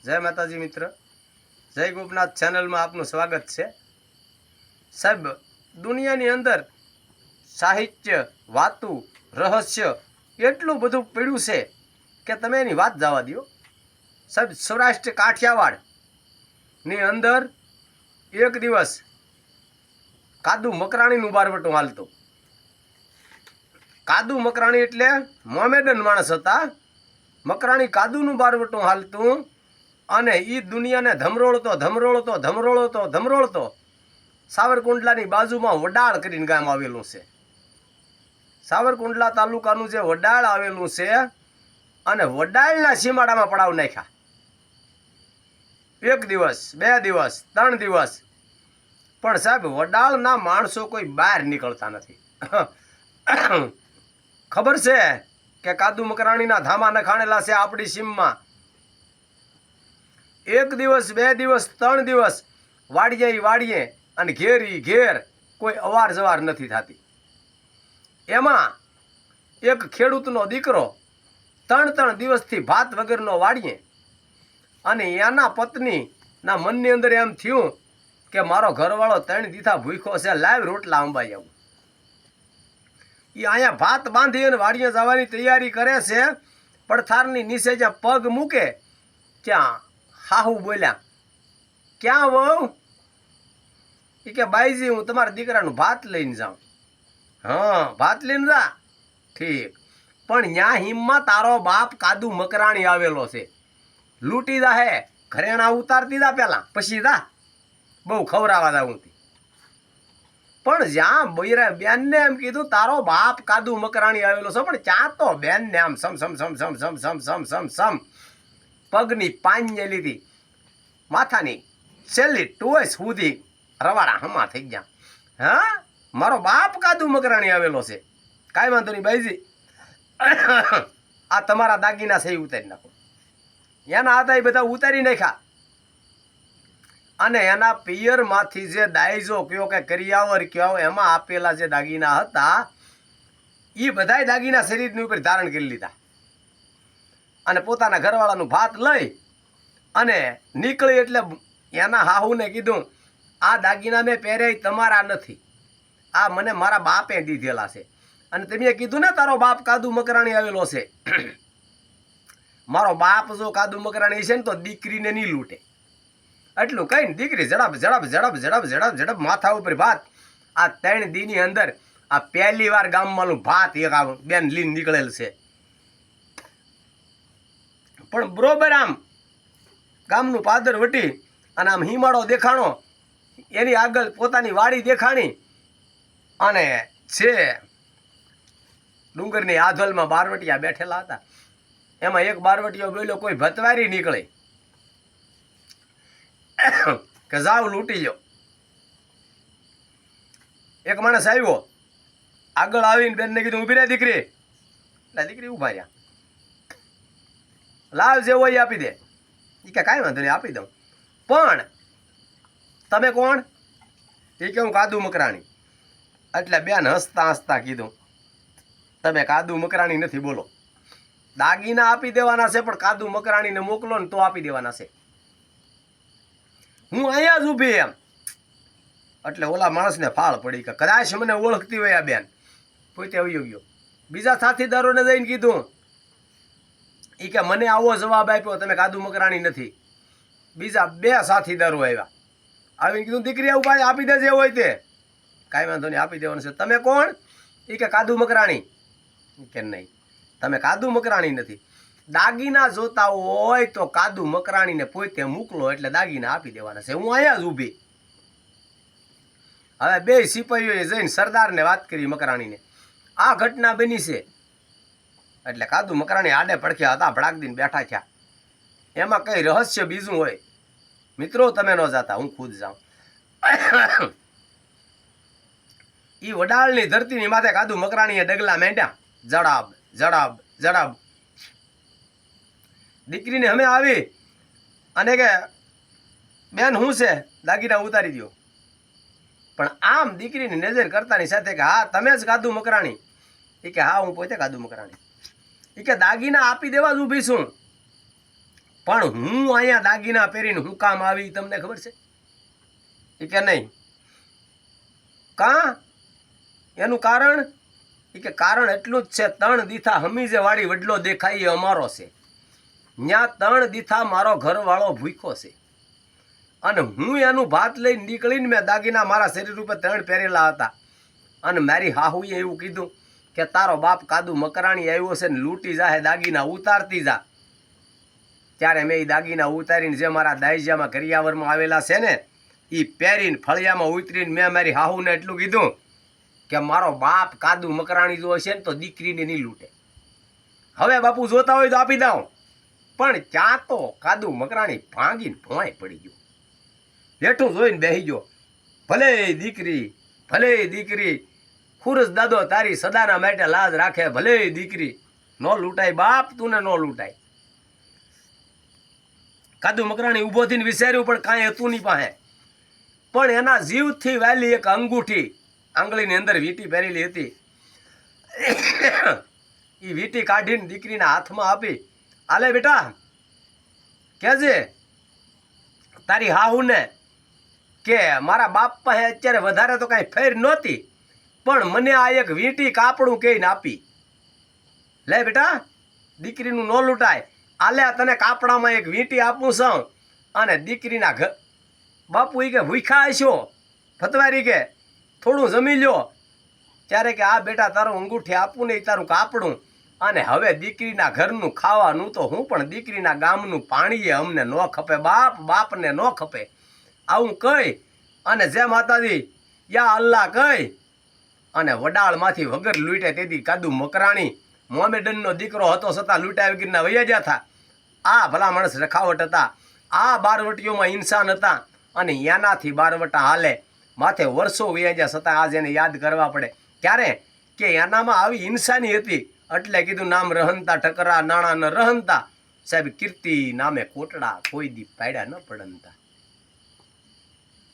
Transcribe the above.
જય માતાજી મિત્ર, જય ગોપનાથ ચેનલમાં આપનું સ્વાગત છે. સાહેબ, દુનિયાની અંદર સાહિત્ય, વાતું, રહસ્ય એટલું બધું પડ્યું છે કે તમે એની વાત જવા દો. સાહેબ, સૌરાષ્ટ્ર કાઠિયાવાડની અંદર એક દિવસ કાદુ મકરાણીનું બારવટું હાલતું. કાદુ મકરાણી એટલે મોમેડન માણસ હતા. મકરાણી કાદુનું બારવટું હાલતું અને એ દુનિયાને ધમરોળતો સાવરકુંડલાની બાજુમાં વડાળ કરીને ગામ આવેલું છે. સાવરકુંડલા તાલુકાનું જે વડાળ આવેલું છે અને વડાળના સીમાડામાં પડાવ નાખ્યા. 1 દિવસ 2 દિવસ 3 દિવસ પણ સાહેબ વડાળના માણસો કોઈ બહાર નીકળતા નથી. ખબર છે કે કાદુ મકરાણીના ધામા નખાણેલા છે આપણી સીમમાં. 1 દિવસ 2 દિવસ 3 દિવસ વાડીએ અને ઘેર કોઈ અવાર જવાર નથી થતી. એમાં એક ખેડૂતનો દીકરો 3 દિવસથી ભાત વગરનો વાડીએ અને એના પત્નીના મનની અંદર એમ થયું કે મારો ઘરવાળો 3 દીથા ભૂખ્યો છે, લાવ રોટલા અંબાઈ આવું. એ અહીંયા ભાત બાંધી અને વાડીએ જવાની તૈયારી કરે છે. પડથારની નીચે જ્યાં પગ મૂકે ત્યાં હાહુ બોલ્યા, ક્યાં વહુ? એ કે બાઈજી હું તમારા દીકરાનું ભાત લઈને જાઉં. હા, ભાત લઈને જા. ઠીક, પણ ન્યા હિમમાં તારો બાપ કાદુ મકરાણી આવેલો છે. લૂંટી જા હે, ઘરેણા ઉતારતી જા પેલા, પછી જા, બહુ ખવરાવા જાઉં. પણ જ્યાં બૈરા બેનને એમ કીધું તારો બાપ કાદુ મકરાણી આવેલો છે, પણ ત્યાં તો બેનને આમ સમ પગની પાંજે લીધી, માથાની છેલ્લી ટોચ સુધી રવાડા હમા થઈ ગયા. હા, મારો બાપ કાદુ મકરાણી આવેલો છે. કાંઈ વાંધો નહીં બાઈજી, આ તમારા દાગીના છે એ ઉતારી નાખો. એના હતા એ બધા ઉતારી નાખ્યા અને એના પિયરમાંથી જે દાયજો કયો કે કરિયાવર કયો એમાં આપેલા જે દાગીના હતા એ બધાય દાગીના શરીરની ઉપર ધારણ કરી લીધા અને પોતાના ઘરવાળાનું ભાત લઈ અને નીકળી. એટલે એના હાહુને કીધું આ દાગીના મેં પહેર્યા તમારા નથી, આ મને મારા બાપે દીધેલા છે. અને તમે કીધું ને તારો બાપ કાદુ મકરાણી આવેલો છે. મારો બાપ જો કાદુ મકરાણી છે ને તો દીકરીને નહીં લૂંટે. એટલું કહીને દીકરી ઝડપ માથા ઉપર ભાત. આ 3 દીની અંદર આ પહેલી વાર ગામમાંનું ભાત એક બેન લીન નીકળેલ છે. પણ બરોબર આમ ગામનું પાદર વટી અને આમ હિમાળો દેખાણો, એની આગળ પોતાની વાડી દેખાણી અને છે ડુંગરની આધોલમાં બારવટિયા બેઠેલા હતા. એમાં એક બારવટીયો બોલ્યો કોઈ ભતવારી નીકળે કે જાવ લૂંટી લો. એક માણસ આવ્યો, આગળ આવીને બેનને કીધું ઊભી રહે દીકરી. એટલે દીકરી ઊભા રહ્યા, લાવ જે હોય આપી દે. એ કે કાંઈ વાંધો નહીં આપી દઉં, પણ તમે કોણ? એ કે હું કાદુ મકરાણી. એટલે બેન હસતા કીધું તમે કાદુ મકરાણી નથી, બોલો. દાગીના આપી દેવાના છે પણ કાદુ મકરાણીને મોકલો ને તો આપી દેવાના છે. હું અહીંયા જ ઊભી એમ. એટલે ઓલા માણસને ફાળ પડી કે કદાચ મને ઓળખતી હોય આ બેન. પોતે આવી ગયો, બીજા સાથીદારોને જઈને કીધું. એ કે મને આવો જવાબ આપ્યો તમે કાદુ મકરાણી નથી. બીજા 2 સાથીદારો આવ્યા, આવીને કીધું દીકરી આવું ભાઈ આપી દે જે હોય તે. કાંઈ વાંધો નહીં આપી દેવાનું છે. તમે કોણ? એ કે કાદુ મકરાણી. કે નહીં, તમે કાદુ મકરાણી નથી. દાગીના જોતા હોય તો કાદુ મકરાણીને પોતે મોકલો એટલે દાગીના આપી દેવાના છે. હું અહીંયા જ ઊભી. હવે 2 સિપાહીઓએ જઈને સરદારને વાત કરી મકરાણીને, આ ઘટના બની છે. એટલે કાદુ મકરાણી આડે પડખ્યા હતા, ભડાક દઈને બેઠા થયા. એમાં કઈ રહસ્ય બીજું હોય મિત્રો, તમે ન જાતા, હું ખુદ જાઉં. એ વડાળની ધરતીની માથે કાદુ મકરાણીએ ડગલા માંડ્યા, જડાબ. દીકરીને અમે આવી અને કે બેન શું છે, દાગીના ઉતારી દો. પણ આમ દીકરીની નજર કરતાની સાથે કે હા તમે જ કાદુ મકરાણી? એ કે હા હું પોતે કાદુ મકરાણી. એ કે દાગીના આપી દેવા જ ઊભી છું, પણ હું અહીંયા દાગીના પહેરીને હું કામ આવી તમને ખબર છે એ કે નહીં? કાં? એનું કારણ એ કે કારણ એટલું જ છે, 3 દીથા હમીજે વાળી વડલો દેખાય એ અમારો છે. ન્યા 3 દીથા મારો ઘરવાળો ભૂખ્યો છે અને હું એનું ભાત લઈને નીકળીને મેં દાગીના મારા શરીર ઉપર 3 પહેરેલા હતા અને મારી હાહુએ એવું કીધું કે તારો બાપ કાદુ મકરાણી આવ્યો છે ને લૂંટી જાહે, દાગીના ઉતારતી જા. ત્યારે મેં એ દાગીના ઉતારીને જે મારા દાયજામાં કરિયાવરમાં આવેલા છે ને એ પહેરીને ફળિયામાં ઉતરીને મેં મારી હાહુને એટલું કીધું કે મારો બાપ કાદુ મકરાણી જો હશે ને તો દીકરીને નહીં લૂંટે. હવે બાપુ જોતા હોય તો આપી દઉં, પણ ત્યાં તો કાદુ મકરાણી ભાંગીને ભોંય પડી ગયો. હેઠું જોઈને બેસી ગયો. ભલે દીકરી ખુરસ દાદો તારી સદાના માટે લાજ રાખે, ભલે દીકરી નો લૂંટાય બાપ, તું ને નો લૂંટાય. કાદુ મકરાણી ઊભો થઈને વિચાર્યું પણ કાંઈ હતું નહીં પાસે, પણ એના જીવથી વાલી એક અંગૂઠી આંગળીની અંદર વીંટી પહેરેલી હતી. એ વીંટી કાઢીને દીકરીના હાથમાં આપી, આલે બેટા કેજે તારી હાહુને કે મારા બાપ પાસે અત્યારે વધારે તો કાંઈ ફેર નહોતી, પણ મને આ એક વીંટી કાપડું કહીને આપી. લે બેટા દીકરીનું ન લૂંટાય, આલે તને કાપડામાં એક વીંટી આપું છું અને દીકરીના ઘર બાપુ એ કે ભૂખ્યા હશો ફતવારી કે થોડું જમી લ્યો. ત્યારે કે આ બેટા તારું અંગૂઠી આપું ને તારું કાપડું, અને હવે દીકરીના ઘરનું ખાવાનું તો હું પણ દીકરીના ગામનું પાણીએ અમને ન ખપે બાપ, બાપને ન ખપે. આવું કહી અને જે માતાજી યા અલ્લાહ કહી અને વડાળમાંથી વગર લૂંટે તેથી કાદુ મકરાણી મોમેડનનો દીકરો હતો છતાં લૂંટાઈ વગરના વૈયા ગયા હતા. આ ભલા માણસ રખાવટ હતા, આ બારવટીઓમાં ઇન્સાન હતા અને એનાથી બારવટા હાલે માથે વર્ષો વૈયા ગયા છતાં આજ એને યાદ કરવા પડે. ક્યારે કે એનામાં આવી ઇન્સાની હતી એટલે કીધું નામ રહનતા ઠકરા નાણાં ન રહનતા, સાહેબ કીર્તિ નામે કોટડા કોઈ દી પાડ્યા ન પડનતા.